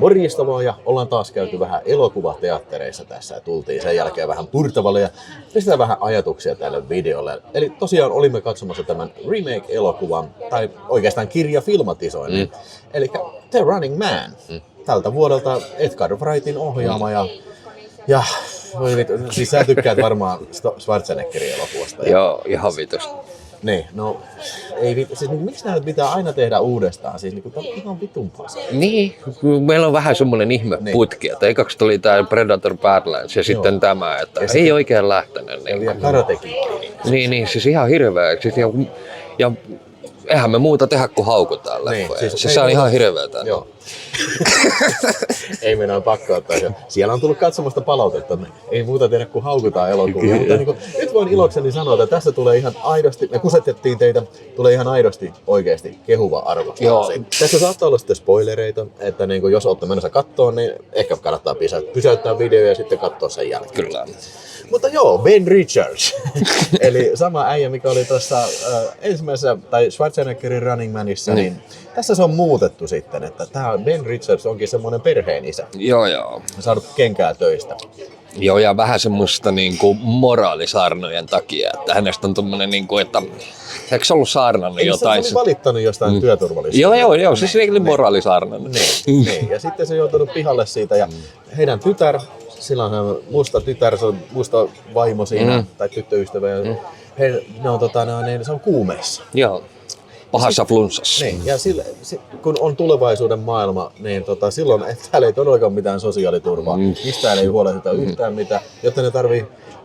Morjesta vaan, ja ollaan taas käyty vähän elokuvateattereissa tässä ja tultiin sen jälkeen vähän purtavalle ja pistetään vähän ajatuksia tälle videolle. Eli tosiaan olimme katsomassa tämän remake-elokuvan, tai oikeastaan kirjafilmatisoinnin, eli The Running Man. Tältä vuodelta Edgar Wrightin ohjaama ja siis sä tykkäät varmaan Schwarzeneggerin elokuvasta. Joo, ihan vitusti. Niin, no ei, siis miksi näitä pitää aina tehdä uudestaan? Siis niin tämä on ihan vitun paska. Niin, meillä on vähän semmoinen ihme putki, että ekaksi tuli tää Predator Badlands ja sitten tämä, että ja ei oikein lähtenyt. Ja vielä Karate Kid. Niin, siis ihan hirveä. Siis ja eihän me muuta tehdä kuin haukutaan leffoja. Niin, siis se on ihan hirveetä. Joo. Ei meinaa pakko ottaa. Siellä on tullut katsomasta palautetta, että ei muuta tehdä kuin haukutaan elokuvia. Mutta niin kuin, nyt voin ilokseni sanoa, että tässä tulee ihan aidosti, me kusetettiin teitä, tulee ihan aidosti oikeasti kehuva arvostus. Tässä saattaa olla sitten spoilereita, että niin kuin, jos olette menossa katsoa, niin ehkä kannattaa pysäyttää video ja sitten katsoa sen jälkeen. Kyllä. Mutta joo, Ben Richards, eli sama äijä, mikä oli tuossa ensimmäisessä, tai Schwarzeneggerin Running Manissa, niin tässä se on muutettu sitten, että tämä Ben Richards onkin semmoinen perheenisä. Joo. Saanut kenkää töistä. Joo, ja vähän semmoista niinku moraalisaarnojen takia, että hänestä on tommonen niinku, että eikö se ollut saarnannut jotain? Se oli valittanut jostain työturvallisuudesta. Joo, siis se oli moraalisaarnannut. Niin, ja sitten se on joutunut pihalle siitä, ja heidän tytär, sillä on musta tytär, se on musta vaimo siinä, tai tyttöystävä, ja se on kuumeessa. Joo. Pahassa flunssassa. Niin, ja kun on tulevaisuuden maailma, niin silloin täällä ei todellakaan mitään sosiaaliturvaa. Mistään ei huolehdita yhtään mitään. Jotta ne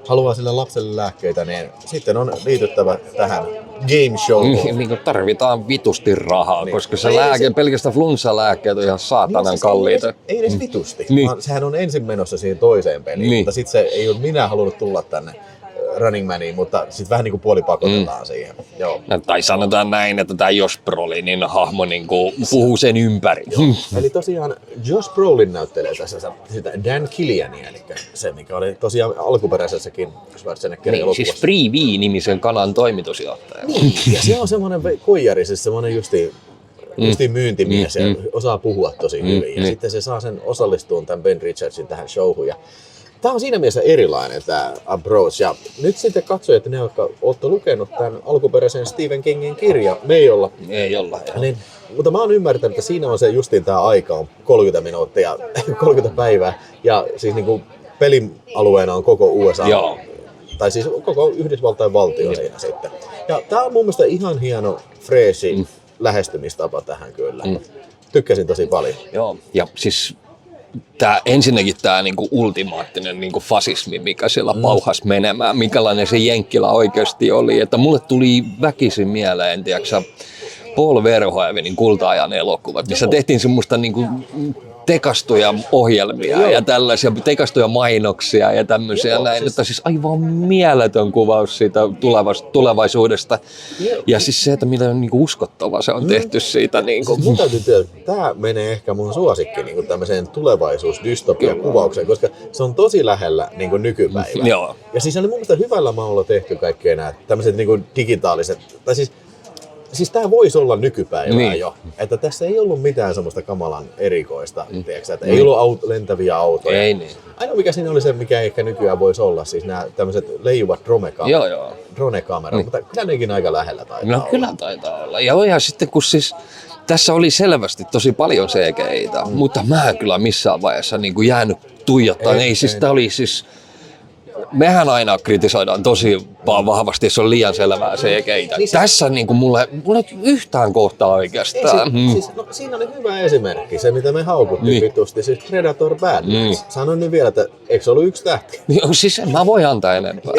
haluaa sille lapselle lääkkeitä, niin sitten on liityttävä tähän game showhun. Niin tarvitaan vitusti rahaa, koska se pelkästään flunssalääkkeet on ihan saatanan kalliita. Ei edes vitusti, vaan sehän on ensin menossa siihen toiseen peliin, mutta sitten se ei ole minä halunnut tulla tänne Running Maniin, mutta sitten vähän niin kuin puolipakotetaan siihen. Joo. Tai sanotaan näin, että tämä Josh Brolinin hahmo niin kuin puhuu sen ympäri. Eli tosiaan Josh Brolin näyttelee tässä sitä Dan Killiania, eli se mikä oli tosiaan alkuperäisessäkin Schwarzeneggerin elokuvassa. Siis Free V-nimisen kanan toimitusjohtaja. Niin, ja se on semmoinen koijari, siis semmoinen justiin myyntimies ja osaa puhua tosi hyvin. Ja sitten se saa sen osallistumaan tämän Ben Richardsin tähän showhun. Tämä on siinä mielessä erilainen tämä approach. Ja nyt sitten katsojat, ne jotka olette lukenut tämän alkuperäisen Stephen Kingin kirjan, me ei olla. Niin, mutta mä oon ymmärtänyt, että siinä on se justiin tämä aika on 30 minuuttia, 30 päivää. Ja siis niin kuin pelialueena on koko USA. Joo. Tai siis koko Yhdysvaltain valtio siinä sitten. Ja tämä on mun mielestä ihan hieno, freesi lähestymistapa tähän kyllä. Tykkäsin tosi paljon. Joo, ja siis ensinnäkin tämä niinku ultimaattinen niinku fasismi, mikä siellä pauhas menemään, minkälainen se Jenkkilä oikeasti oli. Että mulle tuli väkisin mieleen, tiiäksä, Paul Verhoevenin Kulta-ajan elokuvat, missä tehtiin semmoista niinku tekastuja ohjelmia ja tällaisia tekastuja mainoksia ja tämmöisiä näin, siis, että siis aivan mieletön kuvaus siitä tulevaisuudesta. Ja siis se, että miten niinku uskottava se on tehty siitä. Niinku. Siis mun täytyy tietää, että tämä menee ehkä mun suosikki niinku tämmöiseen tulevaisuusdystopia-kuvaukseen, koska se on tosi lähellä niinku nykypäivää. Joo. Ja siis oli mun mielestä hyvällä maulla tehty kaikkea nämä tämmöiset niinku digitaaliset, tai siis tämä voisi olla nykypäivää jo, että tässä ei ollut mitään semmoista kamalan erikoista, tiedätkö, että ei ollut lentäviä autoja. Ei niin. Ainoa mikä siinä oli se, mikä ehkä nykyään voisi olla, siis nämä tämmöiset leijuvat drone-kamerat, mutta kyllä nekin aika lähellä taitaa olla. Kyllä taitaa olla. Ja sitten kun siis tässä oli selvästi tosi paljon CGI:tä, mutta mä en kyllä missään vaiheessa niin kuin jäänyt tuijottaan. Tämä oli siis... Mehän aina kritisoidaan tosi vahvasti, jos on liian selvää CGI:tä. Niin tässä niin kuin mulle yhtään kohtaa oikeastaan. Siinä oli hyvä esimerkki, se mitä me haukuttiin vitusti, siis Predator Badlands. Sanoin nyt vielä, että eikö se ollut 1 tähti? Siis mä voi antaa enempää.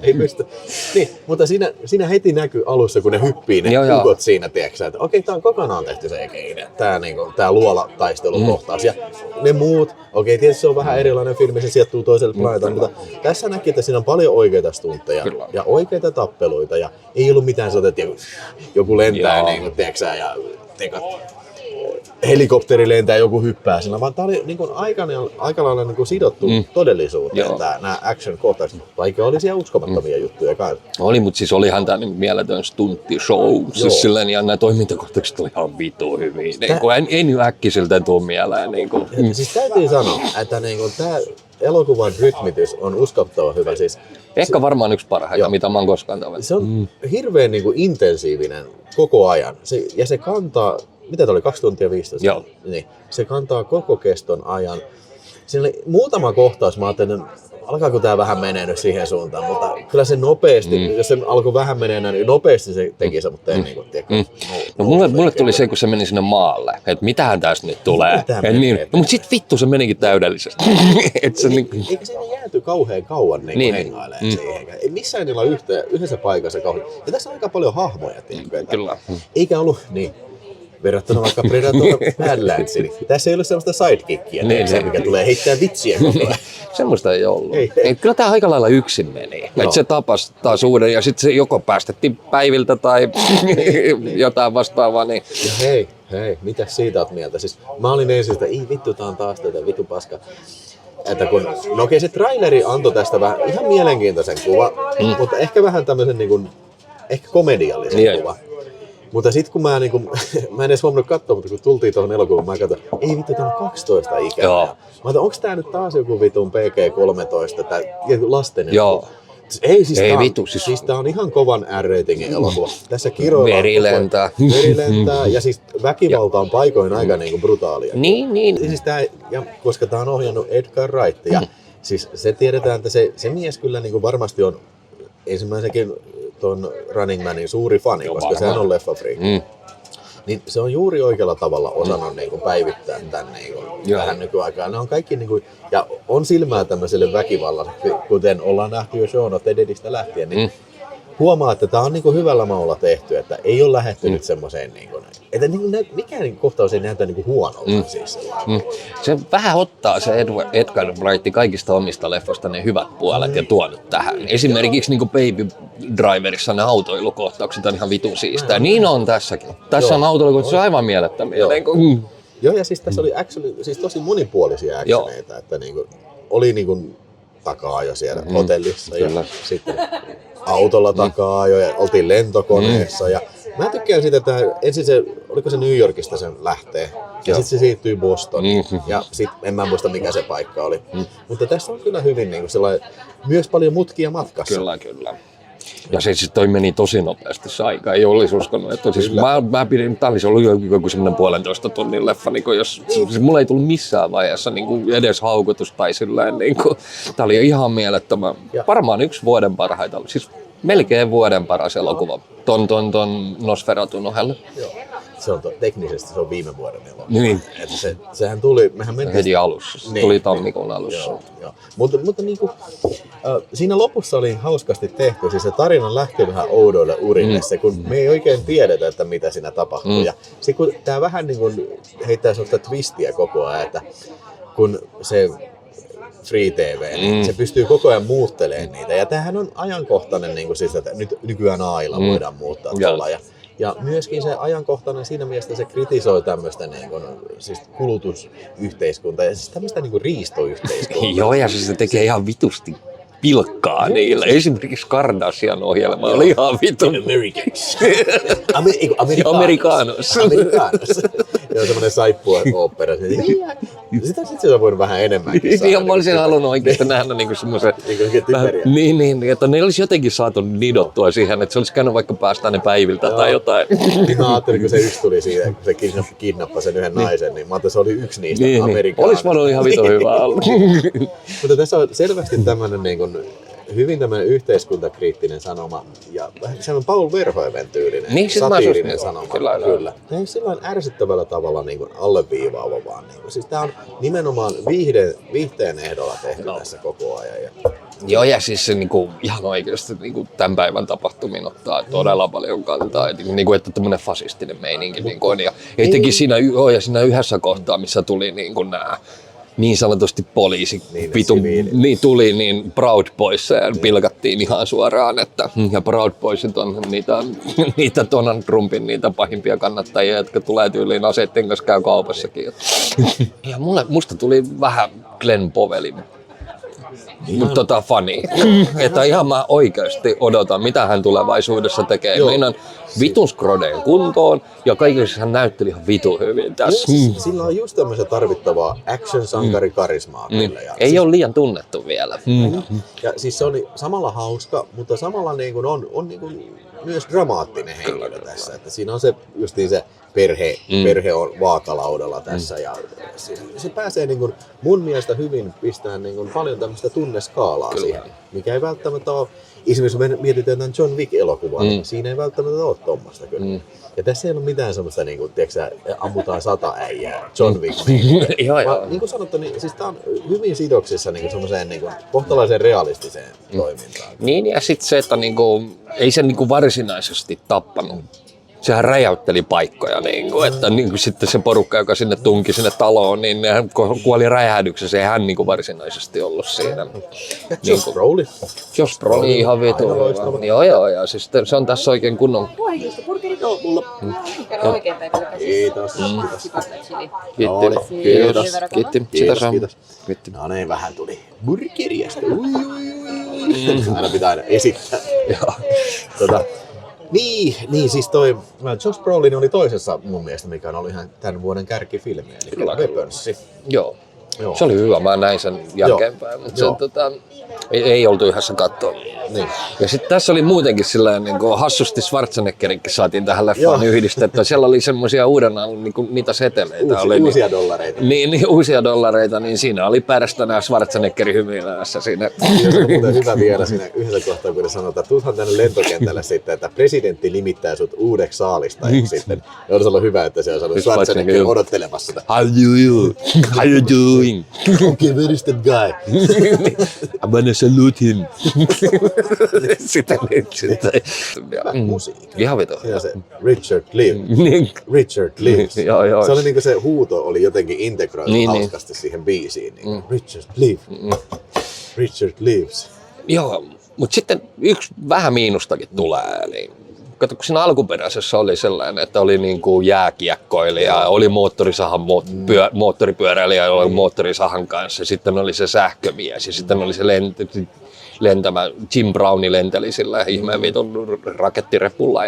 ei pysty. Niin, mutta siinä heti näkyy alussa, kun ne hyppii ne ukot siinä, tiedätkö, että okei, tää on kokonaan tehty CGI, tää luolataistelukohtaus. Ja ne muut, tietysti se on vähän erilainen filmi, se sijoittuu toiselle planeetalle, mutta tässä näki, että siinä on paljon oikeita stuntteja ja oikeita tappeluita ja ei ollut mitään sellaista, että joku lentää niin kuin, tiedätkö, ja tekat helikopteri lentää, joku hyppää sillä, vaan tää oli niin aika lailla niin sidottu todellisuuteen, nämä action-kohtaukset, vaikka oli siellä uskomattomia juttuja kanssa. Oli, mutta siis olihan tämä niin mieletön stuntti-show, siis silleen, ja nämä toimintakohtaukset oli ihan vitu hyviä, ei nyt äkkiseltä tule mieleen. Siis täytyy sanoa, että niin tämä elokuvan rytmitys on uskottavan hyvä. Siis, ehkä varmaan yksi parhaita, mitä mä oon koskaan tavannut. Se on hirveän niin intensiivinen koko ajan, ja se kantaa, mitä tämä oli, 2 tuntia 15? Joo. Niin, se kantaa koko keston ajan. Siinä oli muutama kohtaus, mä ajattelin, että alkaako tämä vähän menee nyt siihen suuntaan, mutta kyllä se nopeasti, jos se alkoi vähän menee, niin nopeasti se teki se, mutta ei niin kuin No mulle tuli se, kun se meni sinne maalle, että mitähän tässä nyt tulee. Mutta sit vittu se menikin täydellisesti. Eikä siinä jääty kauhean kauan hengailemaan siihen. Ei missään niillä ole yhdessä paikassa kauhean. Ja tässä on aika paljon hahmoja. Kyllä. Eikä ollut niin. Verrattuna vaikka Predator Badlandsiin. Niin tässä ei ole sellaista sidekickia, mikä tulee heittää vitsiä koko ajan. Semmoista ei ollut. Ei. Kyllä tämä aika lailla yksin meni. Että se tapasi taas uuden ja sitten se joko päästettiin päiviltä tai jotain vastaavaa. Niin. Ja hei, mitäs siitä oot mieltä? Siis mä olin ensin sitä, ei vittu, tää on taas tätä vittu paska. Että kun, no okei, se traileri antoi tästä vähän ihan mielenkiintoisen kuvan, mutta ehkä vähän tämmöisen niin kuin, ehkä komediallisen kuvan. Mutta sitten kun mä en edes huomannut katsoa, mutta kun tultiin tuohon elokuvaan, mä katsoin, ei vittu, tää on 12 ikää. Mä ajattelin, onks tää nyt taas joku vitun PG-13 tai lasten elokuva? Ei, siis tää on ihan kovan R-ratingin elokuva. Tässä kiroillaan. Veri lentää. Ja siis väkivalta on paikoin aika niinku brutaalia. Niin. Siis koska tää on ohjannut Edgar Wright. Ja siis se tiedetään, että se mies kyllä niinku varmasti on ensimmäisenkin ton Running Manin suuri fani, koska sehän on leffafriikki. Niin se on juuri oikealla tavalla osannut niinku päivittää tän niinku tähän nykyaikaan. Ne on kaikki niinku, ja on silmää tämmöiselle väkivallalle, kuten ollaan nähty jo Shaun of the Deadistä lähtien, niin huomaa, että tää on niinku hyvällä maulla tehty, että ei ole lähdetty nyt semmoiseen niinku, että niinku mikään kohtaus ei näytä niinku huonolta siis sellainen. Se vähän ottaa se Edgar Wright kaikista omista leffoista ne hyvät puolet ja tuonut tähän. Esimerkiksi niinku Baby Driverissa ne autoilukohtaukset on ihan vitun siistää. Niin on tässäkin. Tässä on autoilukohtaukset aivan mielettömiä. Joo, ja siis tässä oli siis tosi monipuolisia actioneita, että niinku, oli niinku takaa jo siellä hotellissa ja sitten autolla takaa jo ja oltiin lentokoneessa ja mä tykkään siitä, että ensin se, oliko se New Yorkista sen lähtee ja sitten se siirtyy Bostoniin ja sitten en mä muista mikä se paikka oli, mutta tässä on kyllä hyvin niinku sellainen, myös paljon mutkia matkassa. Kyllä. Ja se siis toi meni tosi nopeasti se aika, ei olisi uskonut, että siis mä pidin, tää olisi ollut joku semmoinen 1,5 tunnin leffa, niin jos siis mulla ei tullut missään vaiheessa niin edes haukotus tai silleen, niin kuin, tää oli ihan mielettömän, varmaan yksi vuoden parhaita, siis melkein vuoden paras elokuva ton Nosferatun ohella. Joo. Se on teknisesti se on viime vuoden elokuva. Niin. Että sehän tuli, mehän mentiin heti alussa, se tuli tammikuun alussa. Joo. Mutta niinku, siinä lopussa oli hauskasti tehty, siis se tarina lähti vähän oudoille urille, se, kun me ei oikein tiedetä, että mitä siinä tapahtuu. Ja sitten kun tää vähän niin kuin heittää sellaista twistiä koko ajan, että kun se Free TV, niin se pystyy koko ajan muuttelemaan niitä. Ja tämähän on ajankohtainen, niin kuin siis, että nyt nykyään ailla voidaan muuttaa tuolla. Ja myöskin se ajankohtainen siinä mielessä se kritisoi tämmöistä niin kuin, siis kulutusyhteiskuntaa ja siis tämmöistä niin kuin riistoyhteiskuntaa. Joo, ja siis se tekee ihan vitusti pilkkaa niille. Esimerkiksi Kardashian ohjelma oli ihan vitun. Americans. Amerikanos. Joo, semmoinen saippua-opera. Sitä se on voinut vähän enemmänkin saada. Mä olisin halunnut oikeasti nähdä niinku semmoisen... Niin, että ne olisi jotenkin saatu nidottua siihen, että se olisi käynyt vaikka päästään ne päiviltä tai jotain. Niin mä ajattelin, kun se yksi tuli siitä, kun se kidnappasi sen yhden naisen, niin mä ajattelin, että se oli yksi niistä Amerikaanoista. Olisi voinut ihan vitun hyvä olla. Mutta tässä on selvästi tämmöinen niin kuin, hyvin tämmöinen yhteiskuntakriittinen sanoma ja se on Paul Verhoeven tyylinen, satiirinen sanoma. Kyllä. Tämä ei sillä ärsyttävällä tavalla niin kuin alleviivaava vaan. Niin kuin. Siis tämä on nimenomaan viihteen ehdolla tehty tässä koko ajan. Joo, ja siis se niinku, ihan oikeasti niinku, tämän päivän tapahtumiin ottaa todella paljon kantaa, niinku, että tämmöinen fasistinen meininki niinku on. Ja etenkin siinä yhdessä kohtaa, missä tuli niinku, nämä niin sanotusti poliisi niin tuli niin Proud Boys ja pilkattiin ihan suoraan, että ja Proud Boysit on niitä Donald Trumpin niitä pahimpia kannattajia, jotka tulee tyyliin aseitten kanssa käy kaupassakin. Ja musta tuli vähän Glenn Powellin fani. Että ihan mä oikeasti odotan, mitä hän tulevaisuudessa tekee. Meinaan vitun skrodeen kuntoon ja kaikessa hän näytteli ihan vitun hyvin tässä. Sillä on just tämmöistä tarvittavaa action-sankari-karismaa kyllä. Ja ei ole liian tunnettu vielä. Ja siis se oli samalla hauska, mutta samalla niin kuin on niin kuin myös dramaattinen henkilö tässä. Että siinä on se justiin se perhe on vaakalaudalla tässä ja se pääsee niin kuin mun mielestä hyvin pistämään niin kuin paljon tämmöistä tunneskaalaa siihen, mikä ei välttämättä ole. Esimerkiksi me mietitään tämän John Wick-elokuvaa, niin siinä ei välttämättä ole tuommoista kyllä. Ja tässä ei ole mitään semmoista, niin kuin, tiedätkö, ammutaan 100 äijää, John Wick. Vaan, niin kuin sanottu, niin, siis tämä on hyvin sidoksissa niin kuin semmoiseen niin kuin kohtalaiseen realistiseen toimintaan. Niin, ja sitten se, että niin kuin, ei se niin kuin varsinaisesti tappanut. Sehän räjäytteli paikkoja, että sitten se porukka, joka sinne tunki sinne taloon, niin hän kuoli räjähdyksessä, ei hän varsinaisesti ollut siinä. Ja Josh Brolin. Josh Brolin ihan vitu. Joo, ja siis se on tässä oikein kunnon. Kiitos. Kiitos. No niin, vähän tuli burgeriasta. Aina pitää aina esittää. Niin, siis toi Josh Brolin oli toisessa mun mielestä, mikä on ollut ihan tämän vuoden kärkifilmi, eli Weapons. Joo. Se oli hyvä, mä näin sen jälkeenpäin, mutta ei oltu yhdessä katsoa. Niin. Ja sitten tässä oli muutenkin silleen, niin kuin hassusti Schwarzeneggerinkin saatiin tähän leffaan yhdistettyä. Siellä oli semmoisia uuden niin niitä seteleitä. Uusia dollareita. Niin, uusia dollareita, niin siinä oli Pärstänä ja Schwarzeneggerin hymyilemässä siinä. Se on muuten hyvä vielä siinä yhdessä kohtaa, kun ne sanotaan, että tuuthan tänne lentokentälle sitten, että presidentti nimittää sut uudeksi saalistajaksi sitten. Ja olisi ollut hyvä, että se olisi ollut Schwarzenegger odottelemassa sitä. How you doing? Okay, where is that guy? I'm gonna salute him. Sitä. Musiikki. Ihan vito. Ja se Richard Lives. Joo. Se oli niinku se huuto oli jotenkin integroitu hauskasti siihen biisiin. Niin Richard Lives. Joo, mutta sitten yksi vähän miinustakin tulee. Niin kato, kun siinä alkuperäisessä oli sellainen, että oli niinku jääkiekkoilija, oli moottoripyöräilijä, oli moottorisahan kanssa, sitten oli se sähkömies ja sitten oli se lentämä Jim Browni lenteli sillä ihmeen vitun rakettirepulla.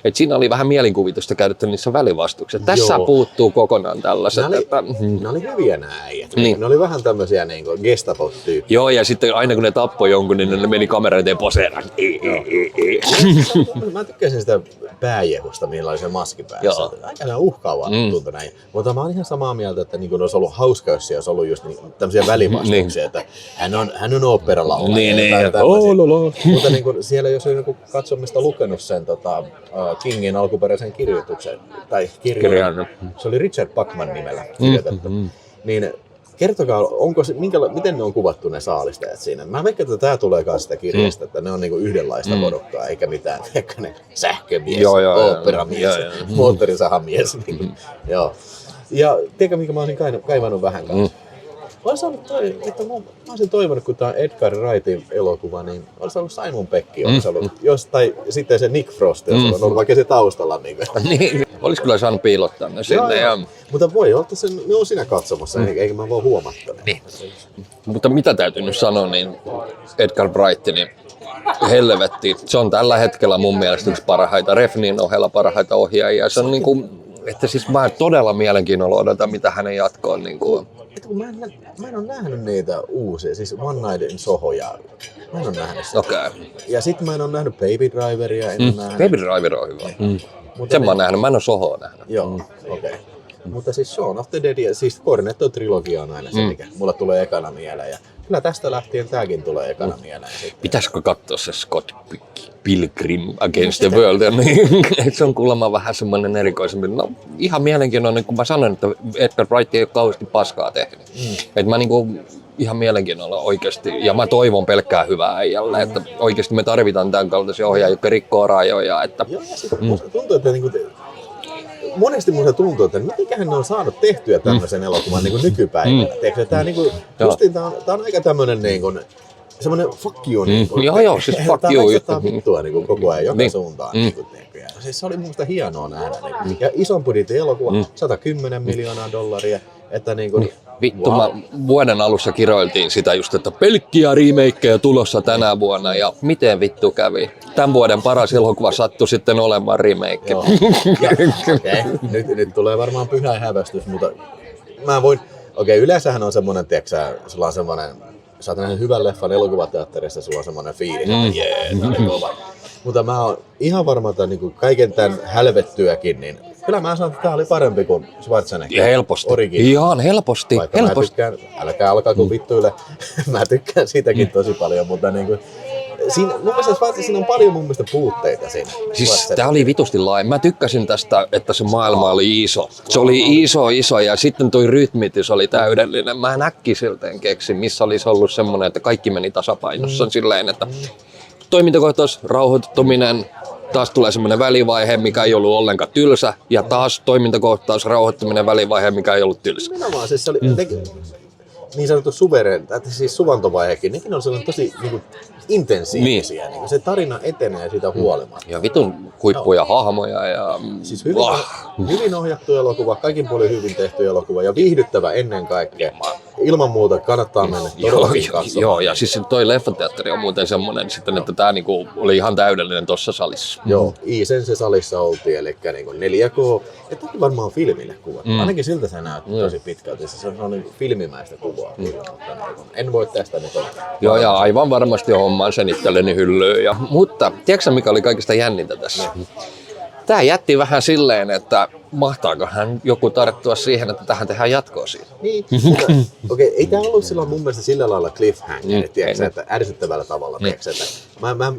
Et siinä oli vähän mielinkuvitusta käytetty niissä välivastuksissa. Tässä puuttuu kokonaan tällaiset. Ne oli hyviä nämä äijät. Niin. Ne oli vähän tämmöisiä niin Gestapo-tyyppiä. Joo, ja sitten aina kun ne tappoi jonkun, niin ne meni kameran eteen poseeraan. Mä tykkäsin sitä pääjehusta, millä oli se maski päässä. Aika uhkaavaa tuntui näin. Mutta mä oon ihan samaa mieltä, että niin olisi ollut hauska, jos olisi ollut just tämmöisiä välivastuksia, että hän on oopperalaulaja. Mutta niin kuin siellä, jos on katsomista lukenut sen Kingin alkuperäisen kirjoituksen, tai kirjan, se oli Richard Bachman nimellä kirjoitettu, niin kertokaa, miten ne on kuvattu ne saalistajat siinä? Mä veikkaan, että tää tulee kanssa sitä kirjasta, että ne on niinku yhdenlaista porukkaa, eikä mitään sähkömies, oopperamies, moottorisahamies. Joo. Ja tiedätkö, mikä mä olisin kaivannut vähän kanssa? Mä olisin toivonut, kun tää on Edgar Wrightin elokuva, niin olisi ollut Simon Pegg, tai sitten se Nick Frost, jos on ollut vaikka se taustalla. Niin, olisi kyllä saanut piilottaa ne sinne. Mutta voi olla, että ne on siinä katsomassa, eikä mä voi huomatta. Niin. Mutta mitä täytyy nyt sanoa, niin Edgar Wright, niin helvetti, se on tällä hetkellä mun mielestä yksi parhaita, Refnin ohella parhaita ohjaajia. Se on niinku, että siis mä todella mielenkiinnolla odotan, mitä hänen jatkoon niinku. Mä en ole nähnyt niitä uusia, siis One Night in Sohoja. Mä en ole nähnyt sitä. Okay. Ja sit mä en ole nähnyt Baby Driveria. Baby Driver on hyvä. Sen mä oon nähnyt, mä en ole Sohoa nähnyt. Joo, okei. Mutta siis Shaun of the Dead ja siis Cornetto-trilogia on aina se, mikä mulle tulee ekana mieleen. Ja kyllä tästä lähtien tääkin tulee ekana mieleen. Pitäisikö katsoa se Scott Pilgrim Against the World? Se on kuulemma vähän semmoinen erikoisempi. No ihan mielenkiintoinen, kun mä sanon, että Edgar Wright ei ole kauheasti paskaa tehnyt. Että mä niinku ihan mielenkiinnolla oikeasti, ja mä toivon pelkkää hyvää äijälle, että oikeasti me tarvitaan tämän kaltaisia ohjaajia, jotka rikkoo rajoja. Että... Joo, ja sitten tuntuu, että niinku monesti musta tuntuu, että mitenköhän ne on saanut tehtyä tämmöisen elokuvan niin kuin nykypäivänä. Tiedätkö, tää niinku, justiin tää on aika tämmönen niin kuin, semmoinen fuck you. Niin kuin, Joo, siis fuck you. Tää vittua niin kuin koko ajan joka suuntaan. Niin kuin, ja siis se oli musta hienoa nähdä. Niin, ja ison budjetin elokuva, $110 miljoonaa. Että niin kuin, Vittu, vuoden alussa kiroiltiin sitä just, että pelkkiä remakeja tulossa tänä vuonna ja miten vittu kävi. Tämän vuoden paras elokuva sattui sitten olemaan remake. Joo. Okay. Nyt tulee varmaan pyhä hävästys, mutta mä voin... Yleensähän on semmonen, tiiäksä, sulla on semmonen... Sä oot nähnyt hyvän leffan elokuvateatterissa, sulla on semmonen fiilis, että tää oli kova. Mutta mä oon ihan varma, että niinku kaiken tän hälvettyäkin, niin kyllä mä sanon, että tää oli parempi kuin Schwarzenegger. Helposti. Origin. Ihan helposti. Vaikka mä tykkään, älkää alkaa kun vittuille, mä tykkään siitäkin tosi paljon, mutta niinku... Mun mielestä siinä on paljon mun mielestä puutteita siinä. Siis tää oli vitusti laaja. Mä tykkäsin tästä, että se maailma oli iso. Se oli iso ja sitten toi rytmitys oli täydellinen. Mä en äkkiseltään keksin, missä olisi ollut semmonen, että kaikki meni tasapainossa silleen, että toimintakohtaus, rauhoittuminen, taas tulee semmoinen välivaihe, mikä ei ollut ollenkaan tylsä, ja taas toimintakohtaus, rauhoittuminen, välivaihe, mikä ei ollut tylsä. Nimenomaan, siis se oli niin sanottu siis suvantovaihekin, nekin on sellainen tosi niin intensiivisiä. Niin. Se tarina etenee siitä huolimatta. Ja vitun huippuja hahmoja ja... Siis hyvin ohjattu elokuva, kaikin puolin hyvin tehty elokuva ja viihdyttävä ennen kaikkea. Ilman muuta kannattaa mennä todellakin katsomaan. Joo, ja siis toi leffateatteri on muuten semmonen sitten, että tää niinku oli ihan täydellinen tossa salissa. Joo, Iisense salissa oltiin, eli niinku 4K. Ja tämä on varmaan filmille kuvattu. Ainakin siltä se näyttää tosi pitkälti. Se on niin filmimäistä kuvaa. En voi tästä nyt olla. Joo, ja aivan varmasti hommaan sen itselleni hyllyyn. Mutta tiedätkö mikä oli kaikista jännintä tässä? Tää jätti vähän silleen, että mahtaakohan joku tarttua siihen, että tähän tehdään jatkoa siitä. Niin, okei, ei tää ollut silloin mun mielestä sillä lailla cliffhanger, että ärsyttävällä tavalla. Että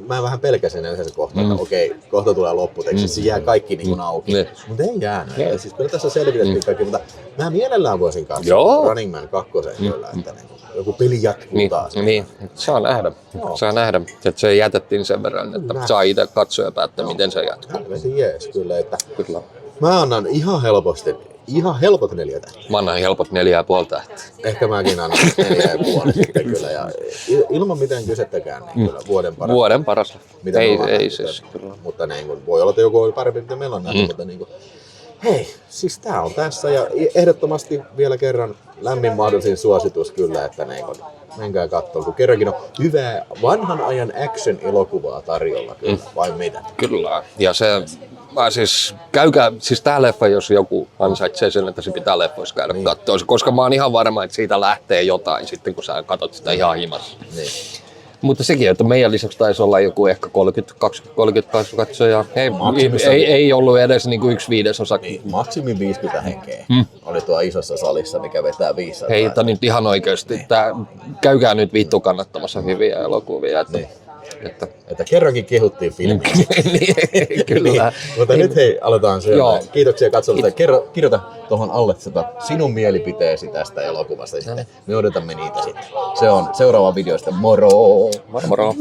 mä vähän pelkäsin yhdessä kohtaa, että okei, kohta tulee loppu, se jää kaikki niin kuin auki. Mutta ei jäänyt. Siis kyllä tässä selvitettiin kaikki, mutta mä mielellään voisin katsoa Running Man 2 kyllä, että joku peli jatkuu taas. Niin, saa nähdä. Saa nähdä, että se jätettiin sen verran, että saa itse katsoa ja päättää, miten se jatkuu. Jees, kyllä, että mä annan ihan helpot 4 tähteä. Mä annan helpot 4,5 tähteä. Ehkä mäkin annan 4,5 sitten kyllä. Ja ilman mitään kysettäkään, niin kyllä vuoden paras. Vuoden paras. Mitä ei siis. Mutta niin kuin, voi olla, että joku oli parempi, mitä meillä on nähty, mutta niin kuin, hei, siis tää on tässä ja ehdottomasti vielä kerran lämmin mahdollisin suositus kyllä, että niin kuin, menkää katsomaan, kun kerrankin on hyvää vanhan ajan action-elokuvaa tarjolla kyllä, vai mitä? Kyllä, ja se, käykää, siis tää leffa, jos joku ansaitsee sen, että se pitää leffoissa käydä katsoa, koska mä oon ihan varma, että siitä lähtee jotain sitten, kun sä katsot sitä ihan himassa. Niin. Mutta sekin, että meidän lisäksi taisi olla joku ehkä 30 katsojaa. Ei ollut edes niin kuin 1/5. Niin, maksimi 50 henkeä oli tuo isossa salissa, mikä vetää 500. Hei, nyt ihan oikeasti. Käykää nyt vittu kannattamassa hyviä elokuvia. Että kerrankin kehuttiin filmiä. Niin, kyllä. Niin, mutta nyt hei, aletaan syömään. Kiitoksia katsolusta. Kirjoita tuohon alle sinun mielipiteesi tästä elokuvasta. Me odotamme niitä sitten. Se on seuraava videosta. Moro! Moro!